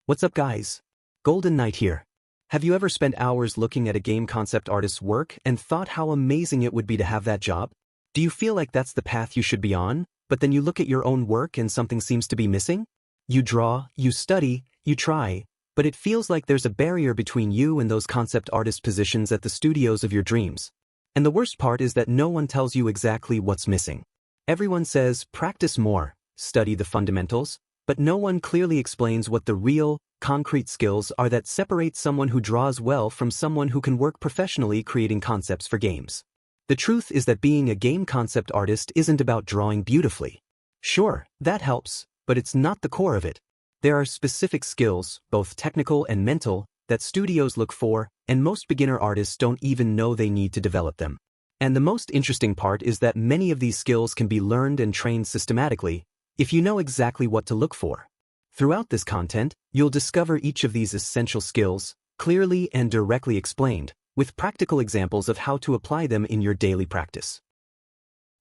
What's up, guys? Golden Knight here. Have you ever spent hours looking at a game concept artist's work and thought how amazing it would be to have that job? Do you feel like that's the path you should be on, but then you look at your own work and something seems to be missing? You draw, you study, you try, but it feels like there's a barrier between you and those concept artist positions at the studios of your dreams. And the worst part is that no one tells you exactly what's missing. Everyone says, practice more, study the fundamentals, but no one clearly explains what the real, concrete skills are that separate someone who draws well from someone who can work professionally creating concepts for games. The truth is that being a game concept artist isn't about drawing beautifully. Sure, that helps, but it's not the core of it. There are specific skills, both technical and mental, that studios look for, and most beginner artists don't even know they need to develop them. And the most interesting part is that many of these skills can be learned and trained systematically, if you know exactly what to look for. Throughout this content, you'll discover each of these essential skills, clearly and directly explained, with practical examples of how to apply them in your daily practice.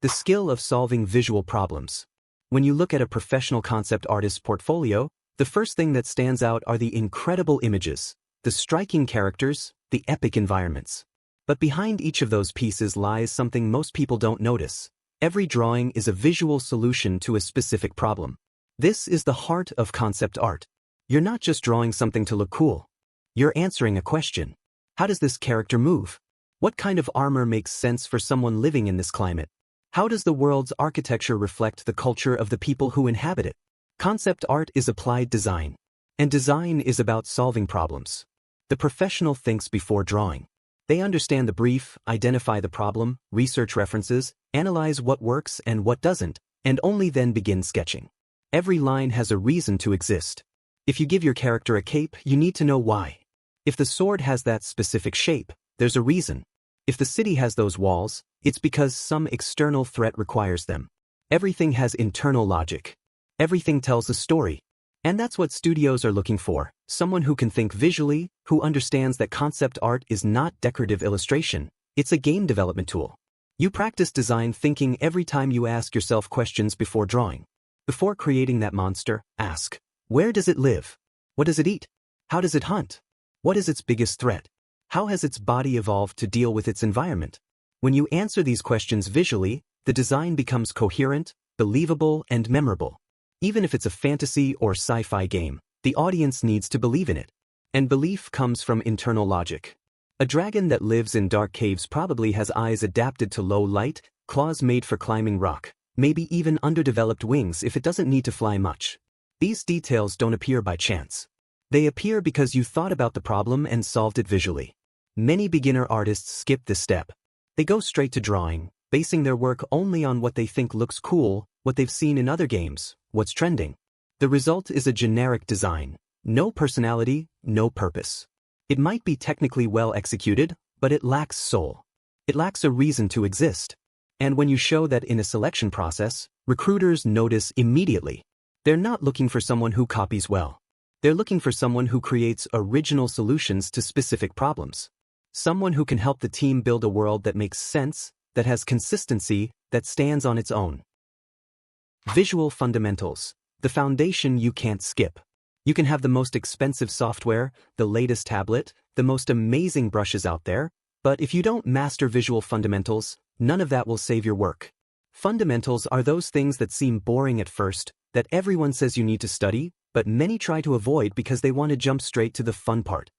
The skill of solving visual problems. When you look at a professional concept artist's portfolio, the first thing that stands out are the incredible images, the striking characters, the epic environments. But behind each of those pieces lies something most people don't notice. Every drawing is a visual solution to a specific problem. This is the heart of concept art. You're not just drawing something to look cool. You're answering a question. How does this character move? What kind of armor makes sense for someone living in this climate? How does the world's architecture reflect the culture of the people who inhabit it? Concept art is applied design. And design is about solving problems. The professional thinks before drawing. They understand the brief, identify the problem, research references, analyze what works and what doesn't, and only then begin sketching. Every line has a reason to exist. If you give your character a cape, you need to know why. If the sword has that specific shape, there's a reason. If the city has those walls, it's because some external threat requires them. Everything has internal logic. Everything tells a story. And that's what studios are looking for, someone who can think visually, who understands that concept art is not decorative illustration, it's a game development tool. You practice design thinking every time you ask yourself questions before drawing. Before creating that monster, ask, where does it live? What does it eat? How does it hunt? What is its biggest threat? How has its body evolved to deal with its environment? When you answer these questions visually, the design becomes coherent, believable, and memorable. Even if it's a fantasy or sci-fi game, the audience needs to believe in it. And belief comes from internal logic. A dragon that lives in dark caves probably has eyes adapted to low light, claws made for climbing rock, maybe even underdeveloped wings if it doesn't need to fly much. These details don't appear by chance. They appear because you thought about the problem and solved it visually. Many beginner artists skip this step. They go straight to drawing, basing their work only on what they think looks cool, what they've seen in other games, what's trending. The result is a generic design. No personality, no purpose. It might be technically well executed, but it lacks soul. It lacks a reason to exist. And when you show that in a selection process, recruiters notice immediately. They're not looking for someone who copies well. They're looking for someone who creates original solutions to specific problems. Someone who can help the team build a world that makes sense, that has consistency, that stands on its own. Visual fundamentals. The foundation you can't skip. You can have the most expensive software, the latest tablet, the most amazing brushes out there, but if you don't master visual fundamentals, none of that will save your work. Fundamentals are those things that seem boring at first, that everyone says you need to study, but many try to avoid because they want to jump straight to the fun part.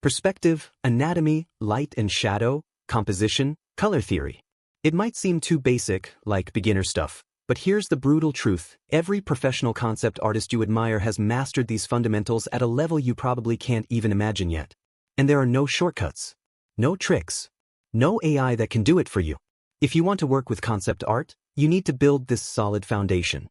Perspective, anatomy, light and shadow, composition, color theory. It might seem too basic, like beginner stuff. But here's the brutal truth. Every professional concept artist you admire has mastered these fundamentals at a level you probably can't even imagine yet. And there are no shortcuts. No tricks. No AI that can do it for you. If you want to work with concept art, you need to build this solid foundation.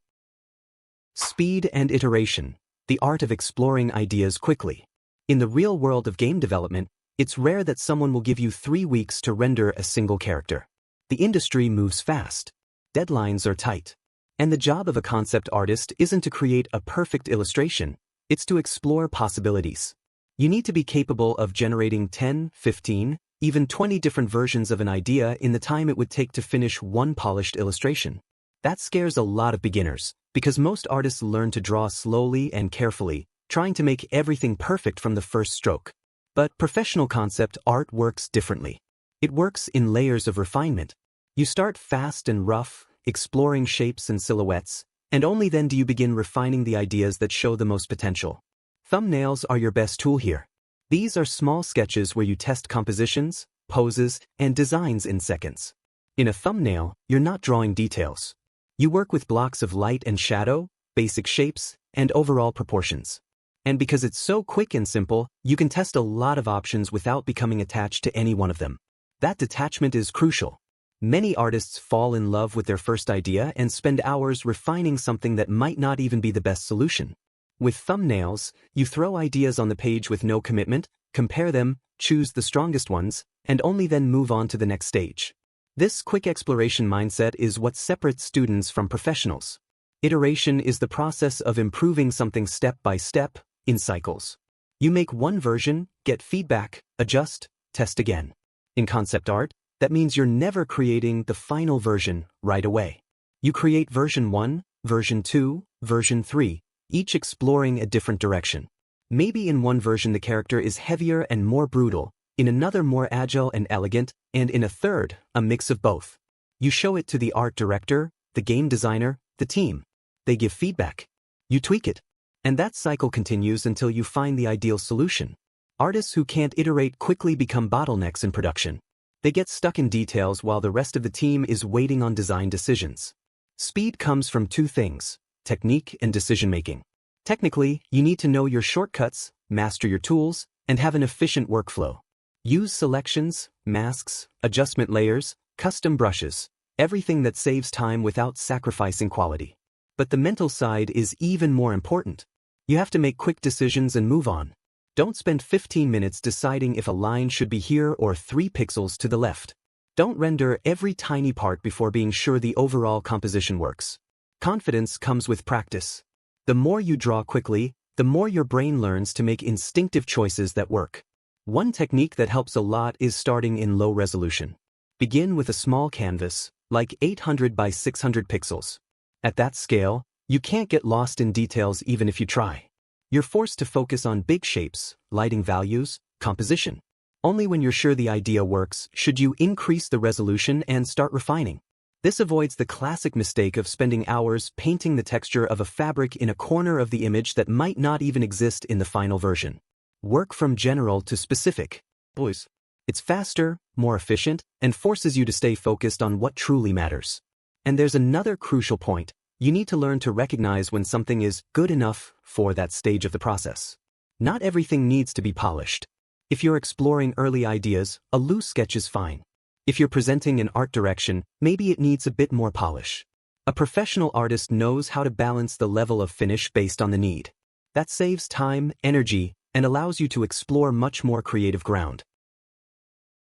Speed and iteration. The art of exploring ideas quickly. In the real world of game development, it's rare that someone will give you 3 weeks to render a single character. The industry moves fast. Deadlines are tight. And the job of a concept artist isn't to create a perfect illustration, it's to explore possibilities. You need to be capable of generating 10, 15, even 20 different versions of an idea in the time it would take to finish one polished illustration. That scares a lot of beginners, because most artists learn to draw slowly and carefully, trying to make everything perfect from the first stroke. But professional concept art works differently. It works in layers of refinement. You start fast and rough, exploring shapes and silhouettes, and only then do you begin refining the ideas that show the most potential. Thumbnails are your best tool here. These are small sketches where you test compositions, poses, and designs in seconds. In a thumbnail, you're not drawing details. You work with blocks of light and shadow, basic shapes, and overall proportions. And because it's so quick and simple, you can test a lot of options without becoming attached to any one of them. That detachment is crucial. Many artists fall in love with their first idea and spend hours refining something that might not even be the best solution. With thumbnails, you throw ideas on the page with no commitment, compare them, choose the strongest ones, and only then move on to the next stage. This quick exploration mindset is what separates students from professionals. Iteration is the process of improving something step by step, in cycles. You make one version, get feedback, adjust, test again. In concept art, that means you're never creating the final version right away. You create version 1, version 2, version 3, each exploring a different direction. Maybe in one version the character is heavier and more brutal, in another more agile and elegant, and in a third, a mix of both. You show it to the art director, the game designer, the team. They give feedback. You tweak it. And that cycle continues until you find the ideal solution. Artists who can't iterate quickly become bottlenecks in production. They get stuck in details while the rest of the team is waiting on design decisions. Speed comes from two things: technique and decision-making. Technically, you need to know your shortcuts, master your tools, and have an efficient workflow. Use selections, masks, adjustment layers, custom brushes, everything that saves time without sacrificing quality. But the mental side is even more important. You have to make quick decisions and move on. Don't spend 15 minutes deciding if a line should be here or 3 pixels to the left. Don't render every tiny part before being sure the overall composition works. Confidence comes with practice. The more you draw quickly, the more your brain learns to make instinctive choices that work. One technique that helps a lot is starting in low resolution. Begin with a small canvas, like 800 by 600 pixels. At that scale, you can't get lost in details even if you try. You're forced to focus on big shapes, lighting values, composition. Only when you're sure the idea works should you increase the resolution and start refining. This avoids the classic mistake of spending hours painting the texture of a fabric in a corner of the image that might not even exist in the final version. Work from general to specific. Boys. It's faster, more efficient, and forces you to stay focused on what truly matters. And there's another crucial point. You need to learn to recognize when something is good enough for that stage of the process. Not everything needs to be polished. If you're exploring early ideas, a loose sketch is fine. If you're presenting an art direction, maybe it needs a bit more polish. A professional artist knows how to balance the level of finish based on the need. That saves time, energy, and allows you to explore much more creative ground.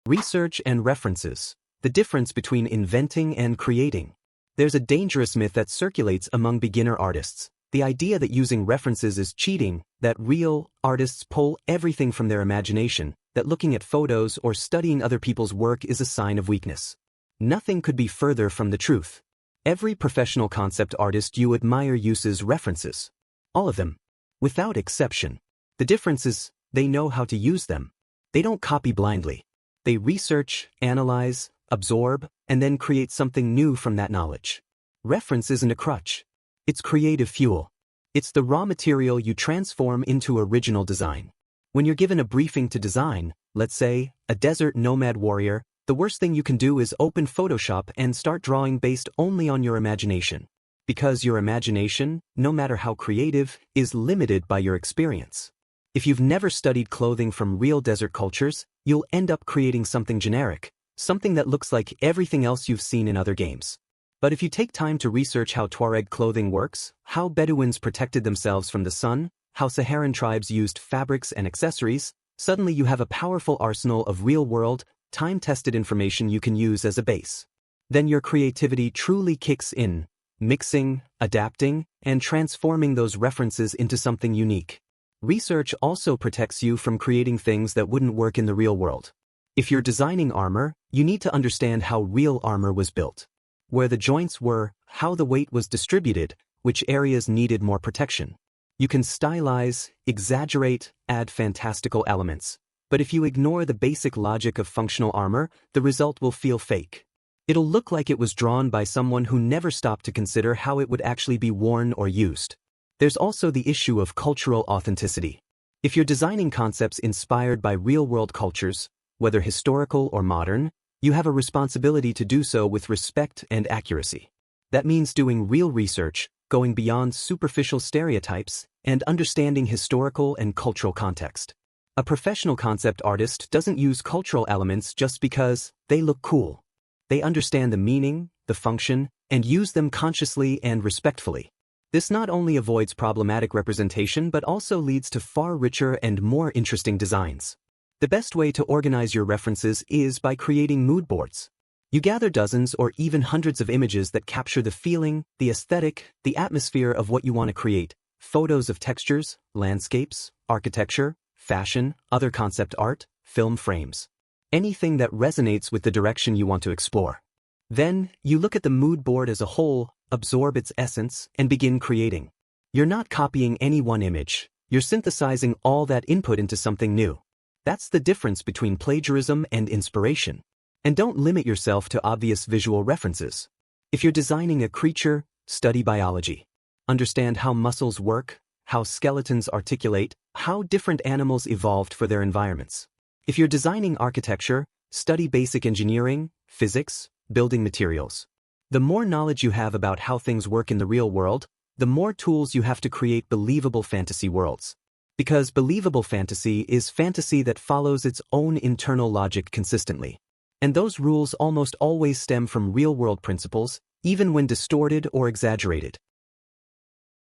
Research and references. The difference between inventing and creating. There's a dangerous myth that circulates among beginner artists. The idea that using references is cheating, that real artists pull everything from their imagination, that looking at photos or studying other people's work is a sign of weakness. Nothing could be further from the truth. Every professional concept artist you admire uses references. All of them. Without exception. The difference is, they know how to use them. They don't copy blindly. They research, analyze, absorb, and then create something new from that knowledge. Reference isn't a crutch. It's creative fuel. It's the raw material you transform into original design. When you're given a briefing to design, let's say, a desert nomad warrior, the worst thing you can do is open Photoshop and start drawing based only on your imagination. Because your imagination, no matter how creative, is limited by your experience. If you've never studied clothing from real desert cultures, you'll end up creating something generic, something that looks like everything else you've seen in other games. But if you take time to research how Tuareg clothing works, how Bedouins protected themselves from the sun, how Saharan tribes used fabrics and accessories, suddenly you have a powerful arsenal of real-world, time-tested information you can use as a base. Then your creativity truly kicks in, mixing, adapting, and transforming those references into something unique. Research also protects you from creating things that wouldn't work in the real world. If you're designing armor, you need to understand how real armor was built. Where the joints were, how the weight was distributed, which areas needed more protection. You can stylize, exaggerate, add fantastical elements. But if you ignore the basic logic of functional armor, the result will feel fake. It'll look like it was drawn by someone who never stopped to consider how it would actually be worn or used. There's also the issue of cultural authenticity. If you're designing concepts inspired by real-world cultures, whether historical or modern, you have a responsibility to do so with respect and accuracy. That means doing real research, going beyond superficial stereotypes, and understanding historical and cultural context. A professional concept artist doesn't use cultural elements just because they look cool. They understand the meaning, the function, and use them consciously and respectfully. This not only avoids problematic representation but also leads to far richer and more interesting designs. The best way to organize your references is by creating mood boards. You gather dozens or even hundreds of images that capture the feeling, the aesthetic, the atmosphere of what you want to create. Photos of textures, landscapes, architecture, fashion, other concept art, film frames. Anything that resonates with the direction you want to explore. Then, you look at the mood board as a whole, absorb its essence, and begin creating. You're not copying any one image, you're synthesizing all that input into something new. That's the difference between plagiarism and inspiration. And don't limit yourself to obvious visual references. If you're designing a creature, study biology. Understand how muscles work, how skeletons articulate, how different animals evolved for their environments. If you're designing architecture, study basic engineering, physics, building materials. The more knowledge you have about how things work in the real world, the more tools you have to create believable fantasy worlds. Because believable fantasy is fantasy that follows its own internal logic consistently. And those rules almost always stem from real-world principles, even when distorted or exaggerated.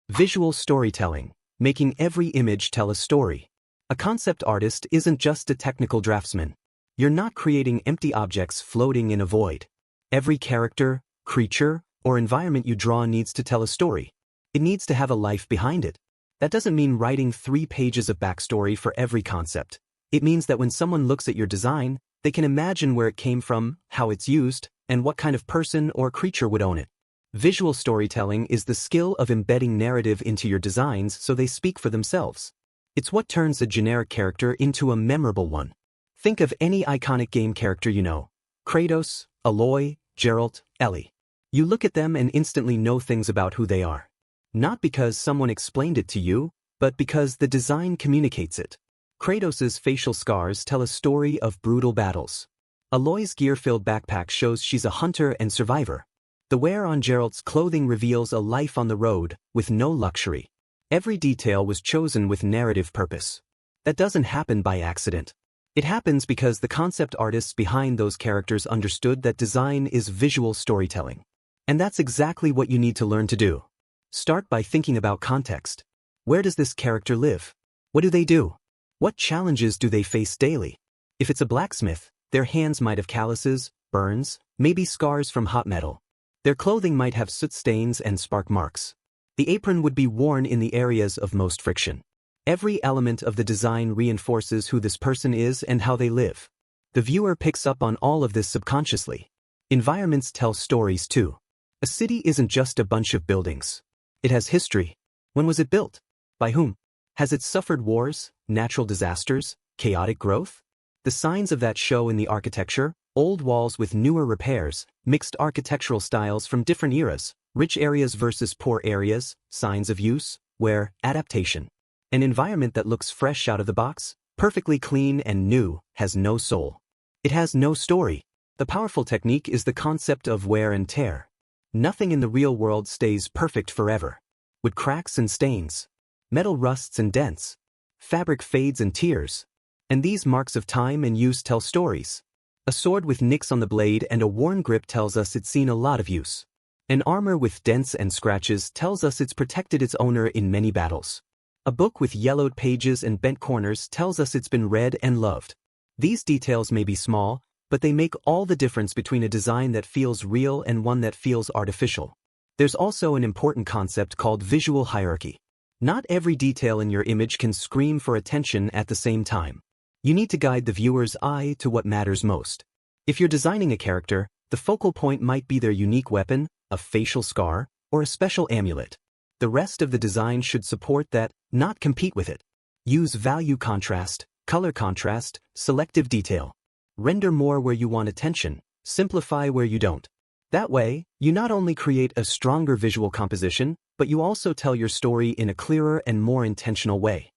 Visual storytelling, making every image tell a story. A concept artist isn't just a technical draftsman. You're not creating empty objects floating in a void. Every character, creature, or environment you draw needs to tell a story. It needs to have a life behind it. That doesn't mean writing 3 pages of backstory for every concept. It means that when someone looks at your design, they can imagine where it came from, how it's used, and what kind of person or creature would own it. Visual storytelling is the skill of embedding narrative into your designs so they speak for themselves. It's what turns a generic character into a memorable one. Think of any iconic game character you know. Kratos, Aloy, Geralt, Ellie. You look at them and instantly know things about who they are. Not because someone explained it to you, but because the design communicates it. Kratos' facial scars tell a story of brutal battles. Aloy's gear-filled backpack shows she's a hunter and survivor. The wear on Geralt's clothing reveals a life on the road, with no luxury. Every detail was chosen with narrative purpose. That doesn't happen by accident. It happens because the concept artists behind those characters understood that design is visual storytelling. And that's exactly what you need to learn to do. Start by thinking about context. Where does this character live? What do they do? What challenges do they face daily? If it's a blacksmith, their hands might have calluses, burns, maybe scars from hot metal. Their clothing might have soot stains and spark marks. The apron would be worn in the areas of most friction. Every element of the design reinforces who this person is and how they live. The viewer picks up on all of this subconsciously. Environments tell stories too. A city isn't just a bunch of buildings. It has history. When was it built? By whom? Has it suffered wars, natural disasters, chaotic growth? The signs of that show in the architecture: old walls with newer repairs, mixed architectural styles from different eras, rich areas versus poor areas, signs of use, wear, adaptation. An environment that looks fresh out of the box, perfectly clean and new, has no soul. It has no story. The powerful technique is the concept of wear and tear. Nothing in the real world stays perfect forever. Wood cracks and stains. Metal rusts and dents. Fabric fades and tears. And these marks of time and use tell stories. A sword with nicks on the blade and a worn grip tells us it's seen a lot of use. An armor with dents and scratches tells us it's protected its owner in many battles. A book with yellowed pages and bent corners tells us it's been read and loved. These details may be small, but they make all the difference between a design that feels real and one that feels artificial. There's also an important concept called visual hierarchy. Not every detail in your image can scream for attention at the same time. You need to guide the viewer's eye to what matters most. If you're designing a character, the focal point might be their unique weapon, a facial scar, or a special amulet. The rest of the design should support that, not compete with it. Use value contrast, color contrast, selective detail. Render more where you want attention, simplify where you don't. That way, you not only create a stronger visual composition, but you also tell your story in a clearer and more intentional way.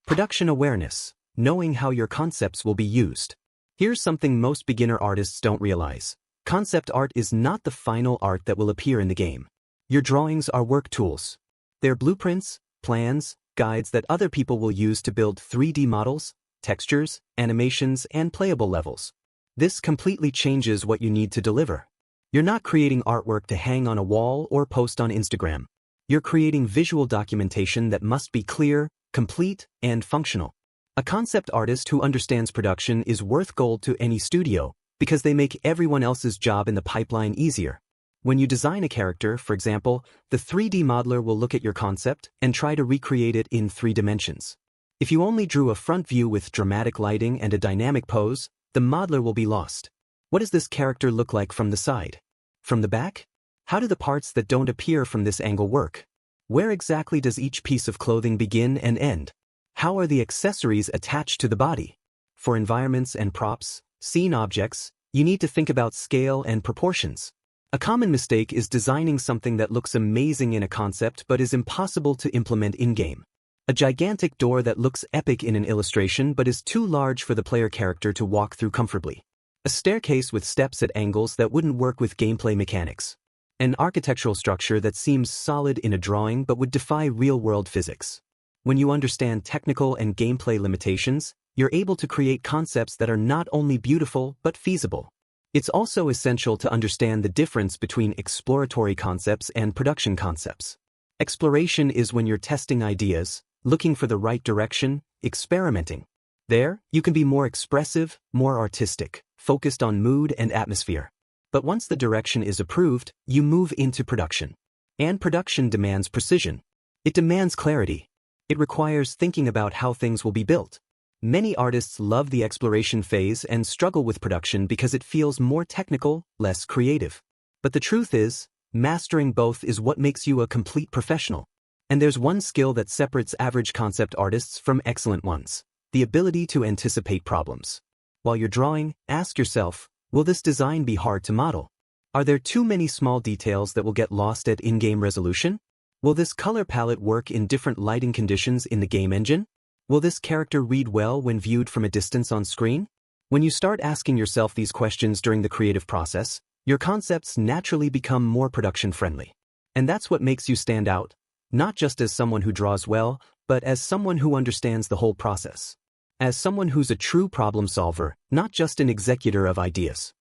Production awareness, knowing how your concepts will be used. Here's something most beginner artists don't realize. Concept art is not the final art that will appear in the game. Your drawings are work tools. They're blueprints, plans, guides that other people will use to build 3D models, textures, animations, and playable levels. This completely changes what you need to deliver. You're not creating artwork to hang on a wall or post on Instagram. You're creating visual documentation that must be clear, complete, and functional. A concept artist who understands production is worth gold to any studio because they make everyone else's job in the pipeline easier. When you design a character, for example, the 3D modeler will look at your concept and try to recreate it in 3 dimensions. If you only drew a front view with dramatic lighting and a dynamic pose, the modeler will be lost. What does this character look like from the side? From the back? How do the parts that don't appear from this angle work? Where exactly does each piece of clothing begin and end? How are the accessories attached to the body? For environments and props, scene objects, you need to think about scale and proportions. A common mistake is designing something that looks amazing in a concept but is impossible to implement in-game. A gigantic door that looks epic in an illustration but is too large for the player character to walk through comfortably. A staircase with steps at angles that wouldn't work with gameplay mechanics. An architectural structure that seems solid in a drawing but would defy real-world physics. When you understand technical and gameplay limitations, you're able to create concepts that are not only beautiful but feasible. It's also essential to understand the difference between exploratory concepts and production concepts. Exploration is when you're testing ideas, looking for the right direction, experimenting. There, you can be more expressive, more artistic, focused on mood and atmosphere. But once the direction is approved, you move into production. And production demands precision. It demands clarity. It requires thinking about how things will be built. Many artists love the exploration phase and struggle with production because it feels more technical, less creative. But the truth is, mastering both is what makes you a complete professional. And there's one skill that separates average concept artists from excellent ones: the ability to anticipate problems. While you're drawing, ask yourself, will this design be hard to model? Are there too many small details that will get lost at in-game resolution? Will this color palette work in different lighting conditions in the game engine? Will this character read well when viewed from a distance on screen? When you start asking yourself these questions during the creative process, your concepts naturally become more production-friendly. And that's what makes you stand out, not just as someone who draws well, but as someone who understands the whole process. As someone who's a true problem solver, not just an executor of ideas.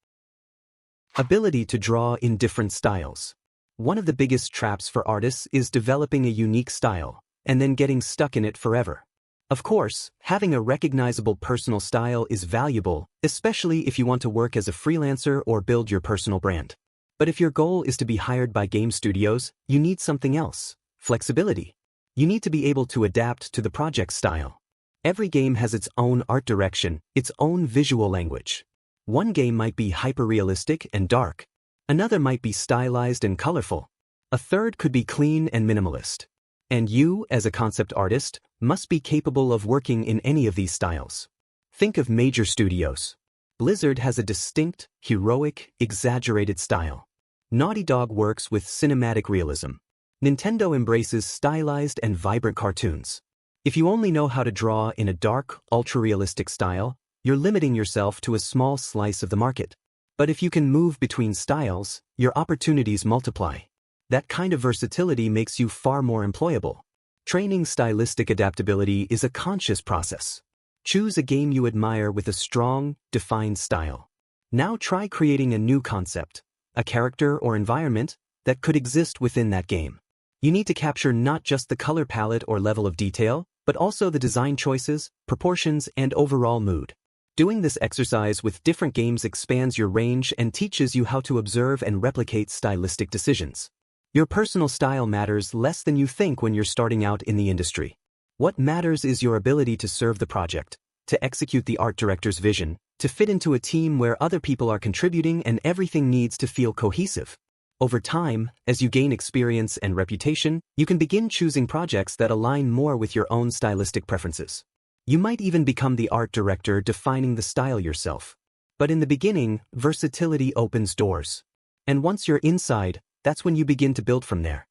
Ability to draw in different styles. One of the biggest traps for artists is developing a unique style, and then getting stuck in it forever. Of course, having a recognizable personal style is valuable, especially if you want to work as a freelancer or build your personal brand. But if your goal is to be hired by game studios, you need something else: flexibility. You need to be able to adapt to the project style. Every game has its own art direction, its own visual language. One game might be hyper-realistic and dark. Another might be stylized and colorful. A third could be clean and minimalist. And you, as a concept artist, must be capable of working in any of these styles. Think of major studios. Blizzard has a distinct, heroic, exaggerated style. Naughty Dog works with cinematic realism. Nintendo embraces stylized and vibrant cartoons. If you only know how to draw in a dark, ultra-realistic style, you're limiting yourself to a small slice of the market. But if you can move between styles, your opportunities multiply. That kind of versatility makes you far more employable. Training stylistic adaptability is a conscious process. Choose a game you admire with a strong, defined style. Now try creating a new concept, a character or environment that could exist within that game. You need to capture not just the color palette or level of detail, but also the design choices, proportions, and overall mood. Doing this exercise with different games expands your range and teaches you how to observe and replicate stylistic decisions. Your personal style matters less than you think when you're starting out in the industry. What matters is your ability to serve the project, to execute the art director's vision, to fit into a team where other people are contributing and everything needs to feel cohesive. Over time, as you gain experience and reputation, you can begin choosing projects that align more with your own stylistic preferences. You might even become the art director defining the style yourself. But in the beginning, versatility opens doors. And once you're inside, that's when you begin to build from there.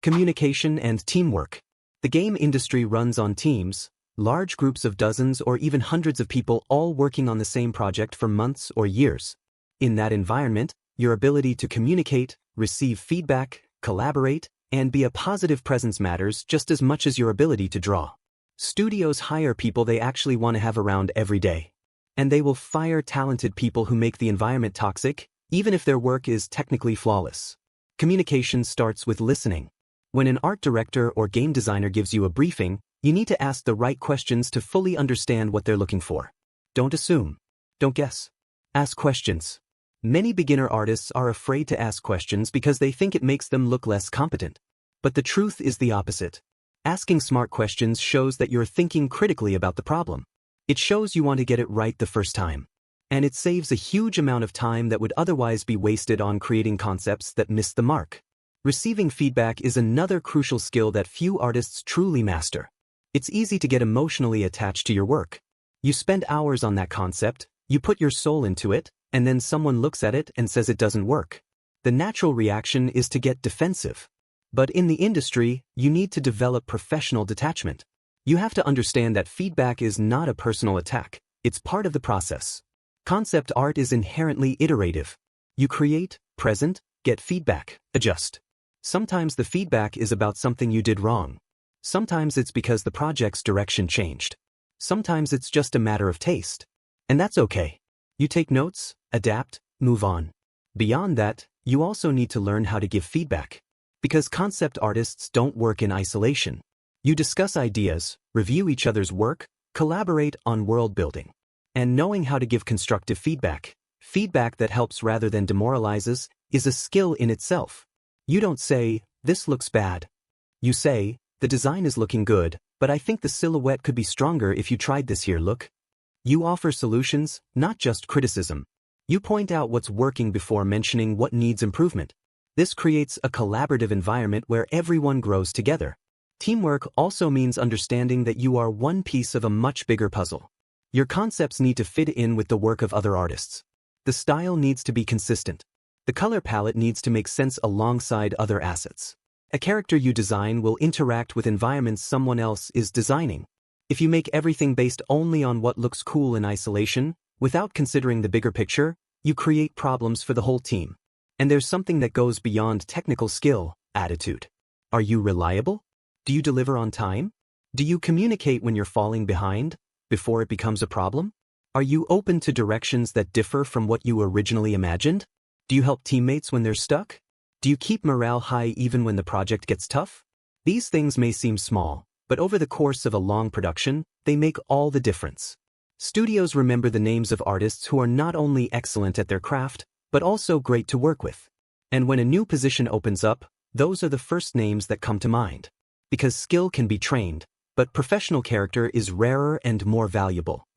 Communication and teamwork. The game industry runs on teams, large groups of dozens or even hundreds of people all working on the same project for months or years. In that environment, your ability to communicate, receive feedback, collaborate, and be a positive presence matters just as much as your ability to draw. Studios hire people they actually want to have around every day. And they will fire talented people who make the environment toxic, even if their work is technically flawless. Communication starts with listening. When an art director or game designer gives you a briefing, you need to ask the right questions to fully understand what they're looking for. Don't assume. Don't guess. Ask questions. Many beginner artists are afraid to ask questions because they think it makes them look less competent. But the truth is the opposite. Asking smart questions shows that you're thinking critically about the problem. It shows you want to get it right the first time. And it saves a huge amount of time that would otherwise be wasted on creating concepts that miss the mark. Receiving feedback is another crucial skill that few artists truly master. It's easy to get emotionally attached to your work. You spend hours on that concept, you put your soul into it, and then someone looks at it and says it doesn't work. The natural reaction is to get defensive. But in the industry, you need to develop professional detachment. You have to understand that feedback is not a personal attack, it's part of the process. Concept art is inherently iterative. You create, present, get feedback, adjust. Sometimes the feedback is about something you did wrong. Sometimes it's because the project's direction changed. Sometimes it's just a matter of taste. And that's okay. You take notes, adapt, move on. Beyond that, you also need to learn how to give feedback. Because concept artists don't work in isolation. You discuss ideas, review each other's work, collaborate on world building. And knowing how to give constructive feedback, feedback that helps rather than demoralizes, is a skill in itself. You don't say, "This looks bad." You say, "The design is looking good, but I think the silhouette could be stronger if you tried this here look." You offer solutions, not just criticism. You point out what's working before mentioning what needs improvement. This creates a collaborative environment where everyone grows together. Teamwork also means understanding that you are one piece of a much bigger puzzle. Your concepts need to fit in with the work of other artists. The style needs to be consistent. The color palette needs to make sense alongside other assets. A character you design will interact with environments someone else is designing. If you make everything based only on what looks cool in isolation, without considering the bigger picture, you create problems for the whole team. And there's something that goes beyond technical skill, attitude. Are you reliable? Do you deliver on time? Do you communicate when you're falling behind, before it becomes a problem? Are you open to directions that differ from what you originally imagined? Do you help teammates when they're stuck? Do you keep morale high even when the project gets tough? These things may seem small, but over the course of a long production, they make all the difference. Studios remember the names of artists who are not only excellent at their craft, but also great to work with. And when a new position opens up, those are the first names that come to mind. Because skill can be trained, but professional character is rarer and more valuable.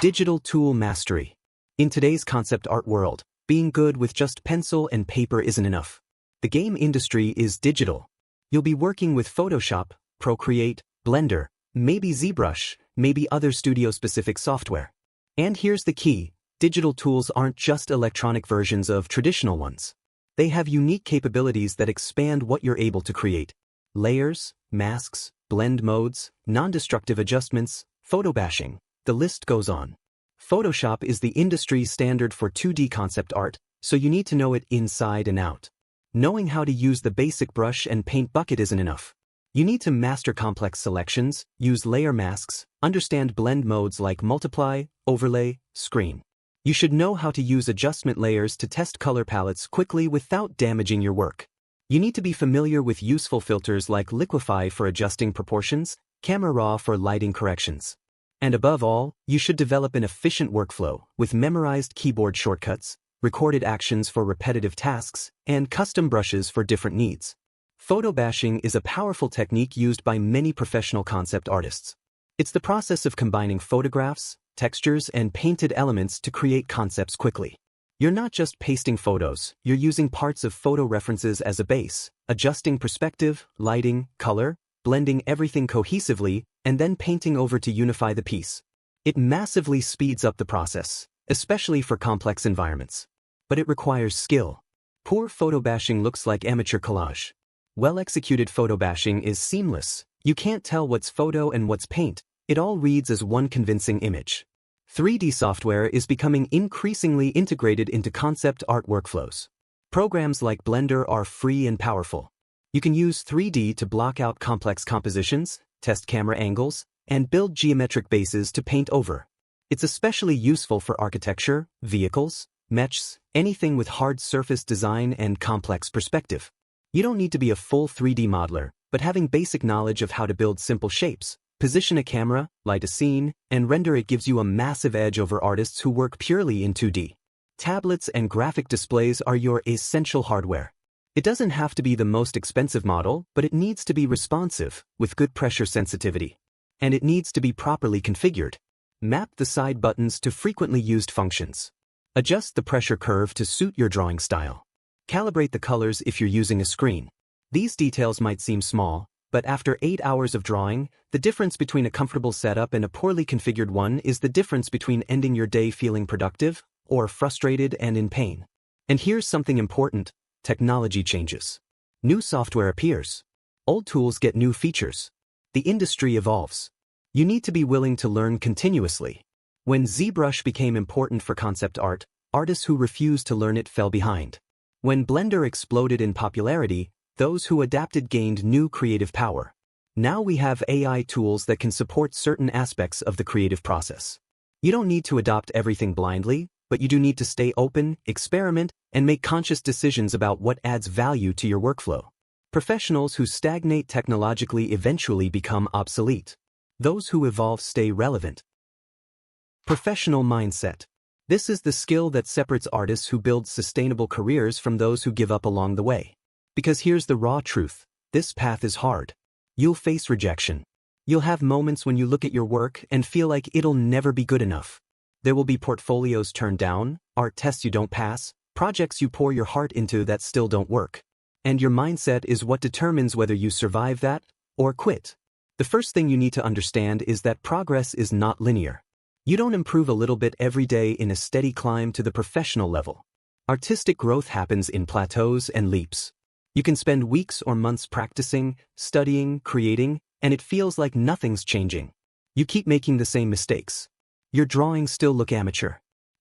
Digital tool mastery. In today's concept art world, being good with just pencil and paper isn't enough. The game industry is digital. You'll be working with Photoshop, Procreate, Blender, maybe ZBrush, maybe other studio-specific software. And here's the key. Digital tools aren't just electronic versions of traditional ones. They have unique capabilities that expand what you're able to create. Layers, masks, blend modes, non-destructive adjustments, photo bashing, the list goes on. Photoshop is the industry standard for 2D concept art, so you need to know it inside and out. Knowing how to use the basic brush and paint bucket isn't enough. You need to master complex selections, use layer masks, understand blend modes like multiply, overlay, screen. You should know how to use adjustment layers to test color palettes quickly without damaging your work. You need to be familiar with useful filters like Liquify for adjusting proportions, Camera Raw for lighting corrections. And above all, you should develop an efficient workflow with memorized keyboard shortcuts, recorded actions for repetitive tasks, and custom brushes for different needs. Photo bashing is a powerful technique used by many professional concept artists. It's the process of combining photographs, textures, and painted elements to create concepts quickly. You're not just pasting photos, you're using parts of photo references as a base, adjusting perspective, lighting, color, blending everything cohesively, and then painting over to unify the piece. It massively speeds up the process, especially for complex environments. But it requires skill. Poor photo bashing looks like amateur collage. Well-executed photo bashing is seamless. You can't tell what's photo and what's paint. It all reads as one convincing image. 3D software is becoming increasingly integrated into concept art workflows. Programs like Blender are free and powerful. You can use 3D to block out complex compositions, test camera angles, and build geometric bases to paint over. It's especially useful for architecture, vehicles, mechs, anything with hard surface design and complex perspective. You don't need to be a full 3D modeler, but having basic knowledge of how to build simple shapes, position a camera, light a scene, and render it gives you a massive edge over artists who work purely in 2D. Tablets and graphic displays are your essential hardware. It doesn't have to be the most expensive model, but it needs to be responsive, with good pressure sensitivity. And it needs to be properly configured. Map the side buttons to frequently used functions. Adjust the pressure curve to suit your drawing style. Calibrate the colors if you're using a screen. These details might seem small, but after 8 hours of drawing, the difference between a comfortable setup and a poorly configured one is the difference between ending your day feeling productive or frustrated and in pain. And here's something important: technology changes. New software appears. Old tools get new features. The industry evolves. You need to be willing to learn continuously. When ZBrush became important for concept art, artists who refused to learn it fell behind. When Blender exploded in popularity, those who adapted gained new creative power. Now we have AI tools that can support certain aspects of the creative process. You don't need to adopt everything blindly, but you do need to stay open, experiment, and make conscious decisions about what adds value to your workflow. Professionals who stagnate technologically eventually become obsolete. Those who evolve stay relevant. Professional mindset. This is the skill that separates artists who build sustainable careers from those who give up along the way. Because here's the raw truth: this path is hard. You'll face rejection. You'll have moments when you look at your work and feel like it'll never be good enough. There will be portfolios turned down, art tests you don't pass, projects you pour your heart into that still don't work. And your mindset is what determines whether you survive that or quit. The first thing you need to understand is that progress is not linear. You don't improve a little bit every day in a steady climb to the professional level. Artistic growth happens in plateaus and leaps. You can spend weeks or months practicing, studying, creating, and it feels like nothing's changing. You keep making the same mistakes. Your drawings still look amateur.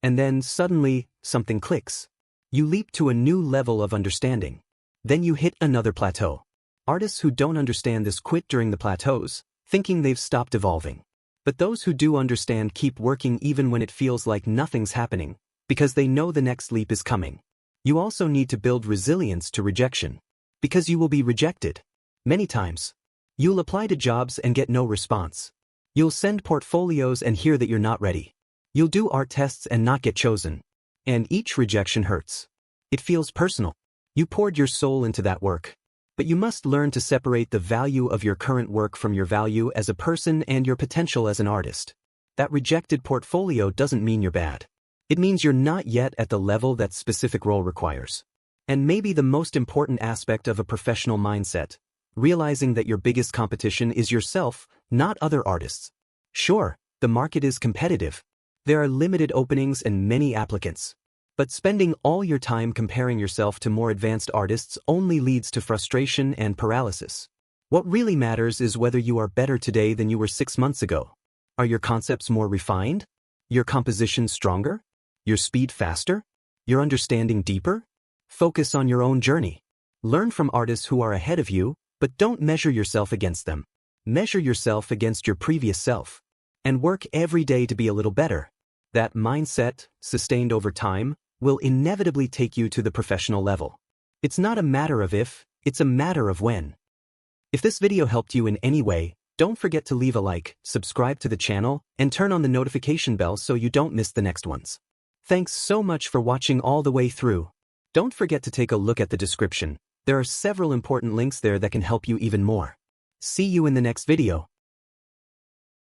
And then, suddenly, something clicks. You leap to a new level of understanding. Then you hit another plateau. Artists who don't understand this quit during the plateaus, thinking they've stopped evolving. But those who do understand keep working even when it feels like nothing's happening, because they know the next leap is coming. You also need to build resilience to rejection. Because you will be rejected. Many times. You'll apply to jobs and get no response. You'll send portfolios and hear that you're not ready. You'll do art tests and not get chosen. And each rejection hurts. It feels personal. You poured your soul into that work. But you must learn to separate the value of your current work from your value as a person and your potential as an artist. That rejected portfolio doesn't mean you're bad. It means you're not yet at the level that specific role requires. And maybe the most important aspect of a professional mindset, realizing that your biggest competition is yourself, not other artists. Sure, the market is competitive. There are limited openings and many applicants. But spending all your time comparing yourself to more advanced artists only leads to frustration and paralysis. What really matters is whether you are better today than you were 6 months ago. Are your concepts more refined? Your composition stronger? Your speed faster? Your understanding deeper? Focus on your own journey. Learn from artists who are ahead of you, but don't measure yourself against them. Measure yourself against your previous self. And work every day to be a little better. That mindset, sustained over time, will inevitably take you to the professional level. It's not a matter of if, it's a matter of when. If this video helped you in any way, don't forget to leave a like, subscribe to the channel, and turn on the notification bell so you don't miss the next ones. Thanks so much for watching all the way through. Don't forget to take a look at the description. There are several important links there that can help you even more. See you in the next video.